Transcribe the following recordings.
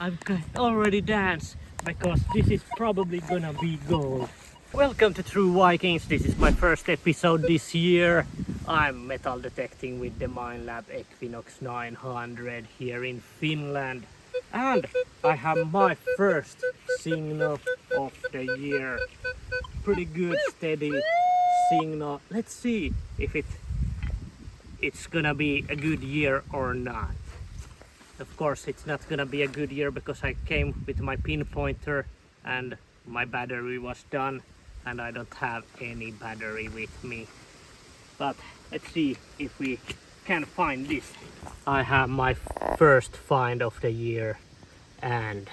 I can already dance because this is probably gonna be gold. Welcome to True Vikings. This is my first episode this year. I'm metal detecting with the Minelab Equinox 900 here in Finland. And I have my first signal of the year. Pretty good, steady signal. Let's see if it's gonna be a good year or not. Of course, it's not gonna be a good year because I came with my pinpointer and my battery was done and I don't have any battery with me. But let's see if we can find this. I have my first find of the year and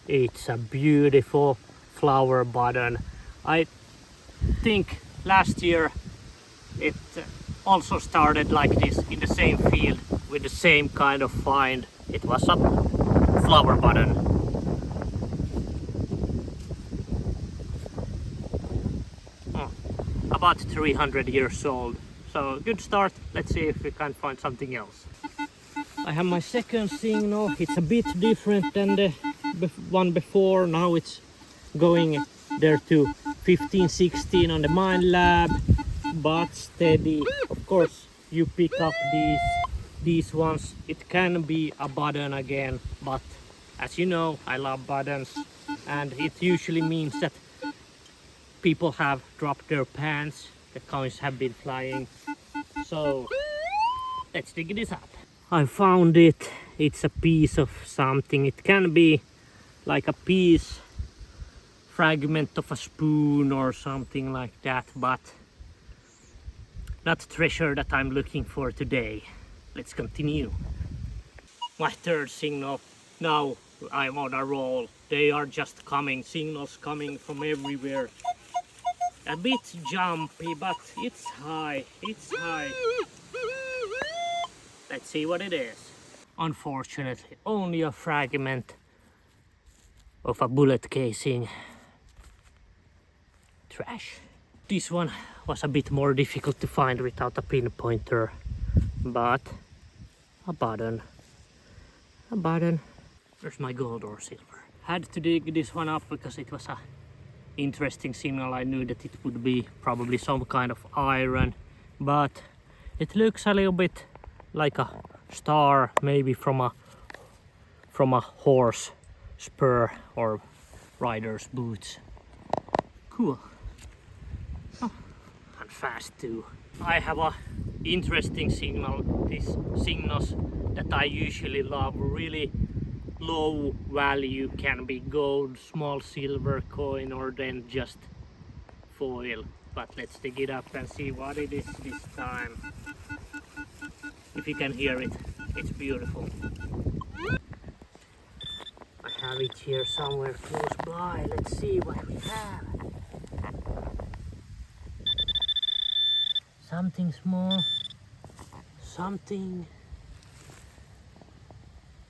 it's a beautiful flower button. I think last year it also started like this in the same field with the same kind of find. It was a flower button. Oh, about 300 years old. So good start. Let's see if we can find something else. I have my second signal. It's a bit different than the one before. Now it's going there to 15, 16 on the Minelab, but steady. Of course, you pick up these ones. It can be a button again, but as you know, I love buttons, and it usually means that people have dropped their pants. The coins have been flying. So let's dig this up. I found it. It's a piece of something. It can be like a piece, fragment of a spoon or something like that, but not treasure that I'm looking for today. Let's continue. My third signal. Now I'm on a roll. They are just coming, signals coming from everywhere. A bit jumpy, but it's high. It's high. Let's see what it is. Unfortunately, only a fragment of a bullet casing. Trash. This one was a bit more difficult to find without a pinpointer, but a button. A button. There's my gold or silver. Had to dig this one up because it was a interesting signal. I knew that it would be probably some kind of iron, but it looks a little bit like a star, maybe from a horse spur or rider's boots. Cool. Oh, and fast too. I have a interesting signal. These signals that I usually love, really low value, can be gold, small silver coin, or then just foil. But let's dig it up and see what it is this time. If you can hear it, it's beautiful. I have it here somewhere close by. Let's see what we have. Something small, something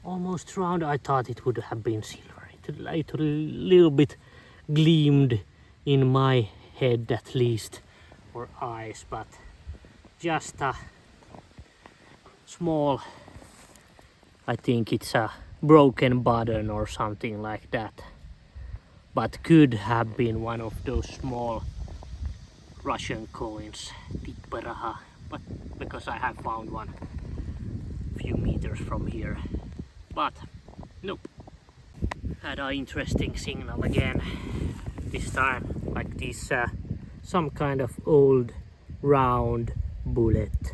almost round. I thought it would have been silver. It a little bit gleamed in my head at least, or eyes, but just a small, I think it's a broken button or something like that, but could have been one of those small Russian coins, but because I have found one a few meters from here. But nope. Had an interesting signal again. This time like this, some kind of old round bullet.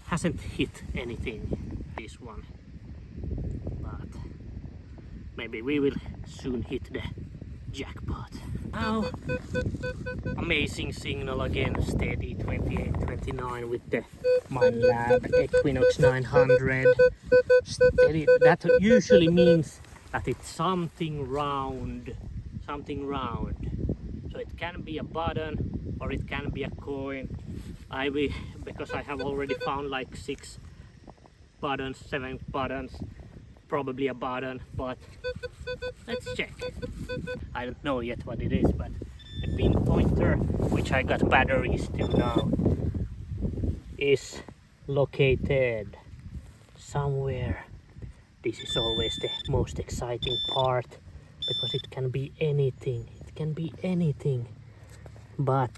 Hasn't hit anything, this one, but maybe we will soon hit the jackpot. Now, amazing signal again, steady 28-29 with the Minelab Equinox 900. Steady. That usually means that it's something round, something round. So it can be a button or it can be a coin. Because I have already found like 6 buttons, 7 buttons, probably a button, but let's check. I don't know yet what it is, but the pinpointer, which I got batteries to now, is located somewhere This is always the most exciting part because it can be anything. It can be anything. But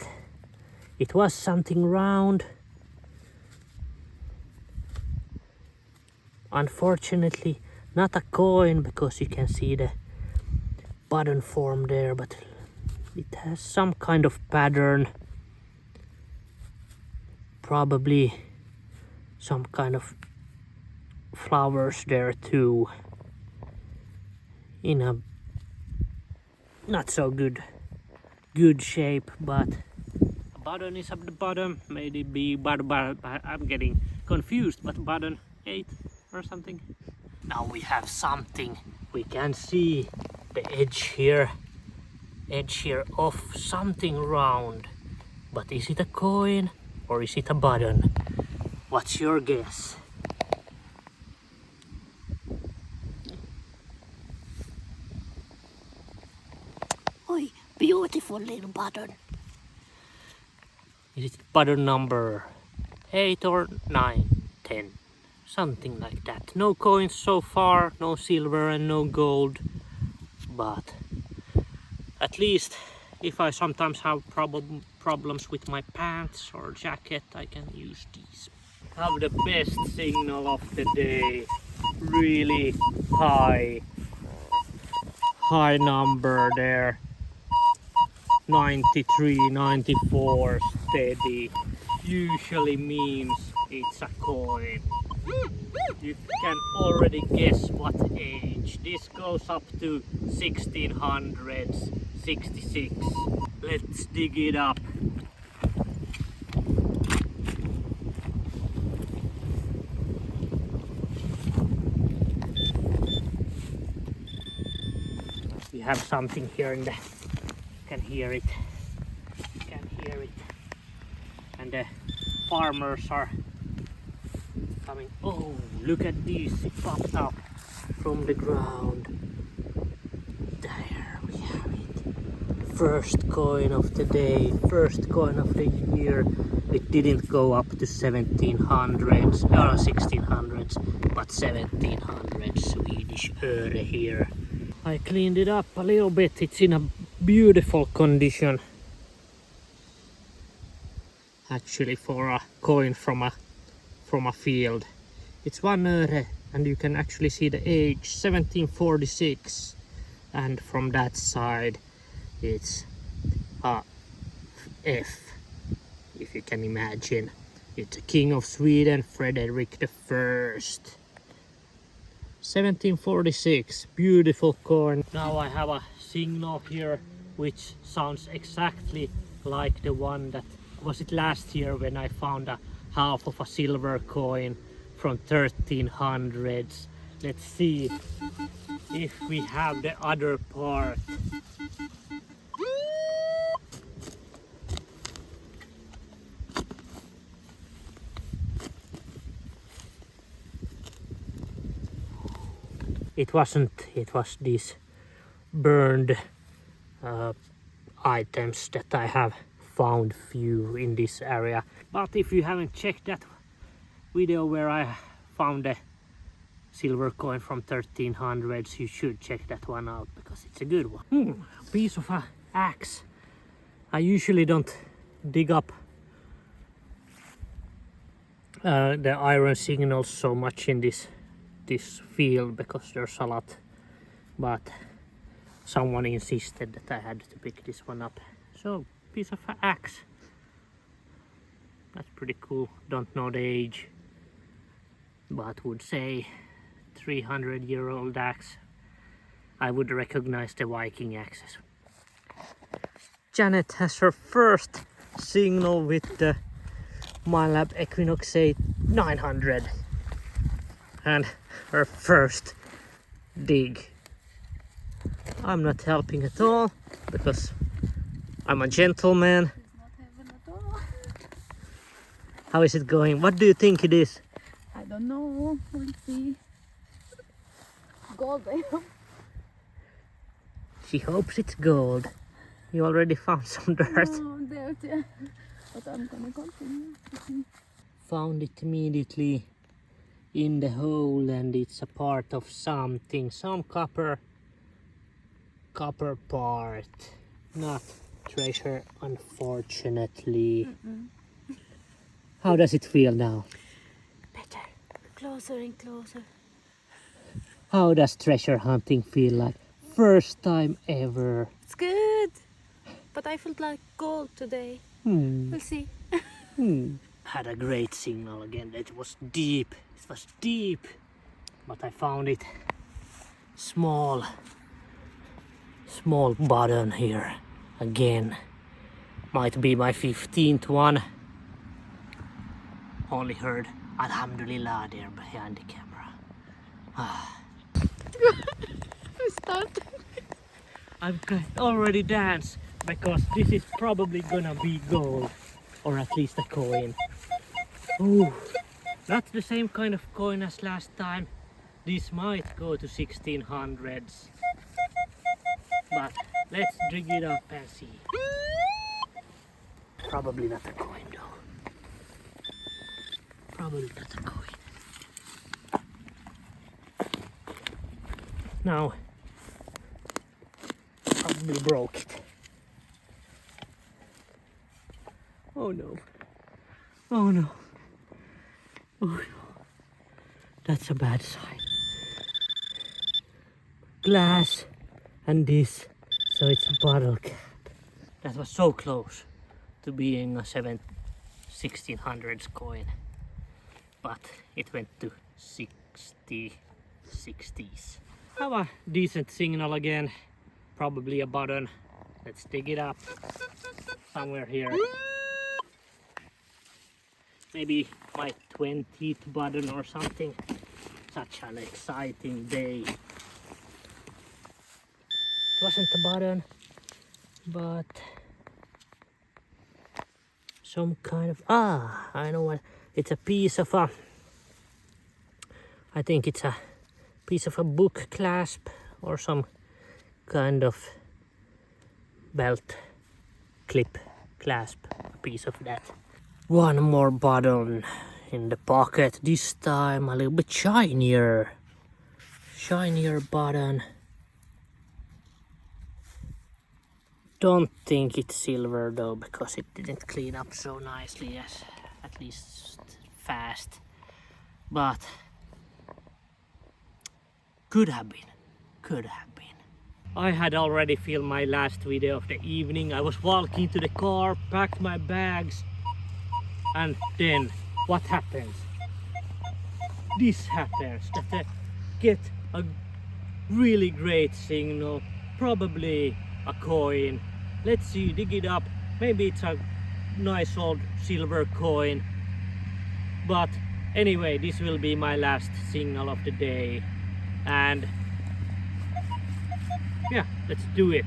it was something round. Unfortunately, not a coin because you can see the button form there, but it has some kind of pattern. Probably some kind of flowers there too. In a not so good shape, but a button is at the bottom. Maybe but I'm getting confused, but button 8 or something. Now we have something. We can see the edge here of something round. But is it a coin or is it a button? What's your guess? Oi, beautiful little button. Is it button number 8 or 9, 10? Something like that. No coins so far, no silver and no gold. But at least if I sometimes have problems with my pants or jacket, I can use these. Have the best signal of the day. Really high number there. 93, 94 steady. Usually means it's a coin. You can already guess what age. This goes up to 1600s, 66. Let's dig it up. We have something here in the... You can hear it. You can hear it. And the farmers are coming. Oh, look at this. It popped up from the ground. There we have it. First coin of the day. First coin of the year. It didn't go up to 1700s or 1600s, but 1700 Swedish öre here. I cleaned it up a little bit. It's in a beautiful condition. Actually, for a coin from a field. It's 1 öre and you can actually see the age, 1746. And from that side it's a F, if you can imagine. It's a king of Sweden, Frederick the First. 1746, beautiful coin. Now I have a signal here which sounds exactly like the one that was it last year when I found a half of a silver coin from 1300s. Let's see if we have the other part. It wasn't, it was these burned items that I have found few in this area. But if you haven't checked that video where I found a silver coin from 1300s, you should check that one out because it's a good one. Piece of an axe. I usually don't dig up the iron signals so much in this field because there's a lot, but someone insisted that I had to pick this one up. So, piece of an axe. That's pretty cool. Don't know the age, but would say 300-year-old axe. I would recognize the Viking axes. Janet has her first signal with the Minelab Equinox 900 and her first dig. I'm not helping at all because I'm a gentleman. It's not heaven at all. How is it going? What do you think it is? I don't know. We'll see. Gold, I hope. She hopes it's gold. You already found some dirt. No, dirt, yeah. But I'm gonna continue. Found it immediately in the hole, and it's a part of something, some copper part, not treasure, unfortunately. How does it feel now? Better. Closer and closer. How does treasure hunting feel like? First time ever. It's good. But I felt like gold today. We'll see. Had a great signal again. It was deep. It was deep. But I found it. Small button here. Again. Might be my 15th one. Only heard Alhamdulillah there behind the camera. I've already danced because this is probably gonna be gold, or at least a coin. Ooh, not the same kind of coin as last time. This might go to 1600s, but let's dig it up and see. Probably not a coin though. Probably not a coin. Now, probably broke it. Oh no. Oh no. Oh no. That's a bad sign. Glass and this, so it's a bottle cap. That was so close to being a 1600s coin, but it went to 60s. Have a decent signal again, probably a button. Let's dig it up somewhere here. Maybe my 20th button or something. Such an exciting day. It wasn't a button, but some kind of, I know what, it's a piece of a, I think it's a piece of a book clasp or some kind of belt clip clasp, a piece of that. One more button in the pocket, this time a little bit shinier button. Don't think it's silver though, because it didn't clean up so nicely, as at least fast, but could have been. I had already filmed my last video of the evening. I was walking to the car, packed my bags, and then what happens? This happens, that I get a really great signal, probably a coin. Let's see, dig it up. Maybe it's a nice old silver coin. But anyway, this will be my last signal of the day. And yeah, let's do it.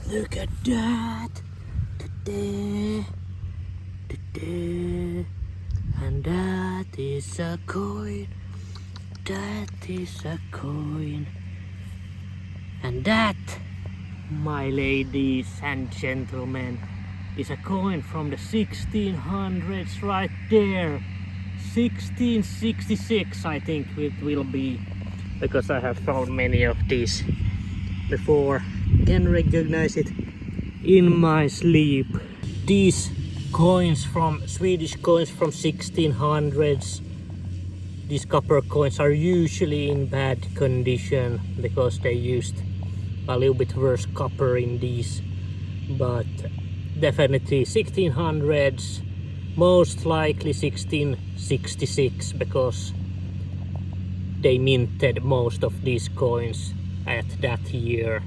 Look at that. And that is a coin. That is a coin. And that, my ladies and gentlemen, is a coin from the 1600s right there. 1666 I think it will be, because I have found many of these before. Can recognize it in my sleep. These coins from Swedish coins from 1600s, these copper coins are usually in bad condition because they used a little bit worse copper in these, but definitely 1600s, most likely 1666, because they minted most of these coins at that year.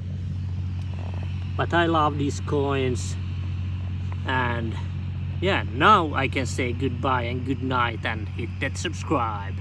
But I love these coins, and yeah, now I can say goodbye and good night and hit that subscribe.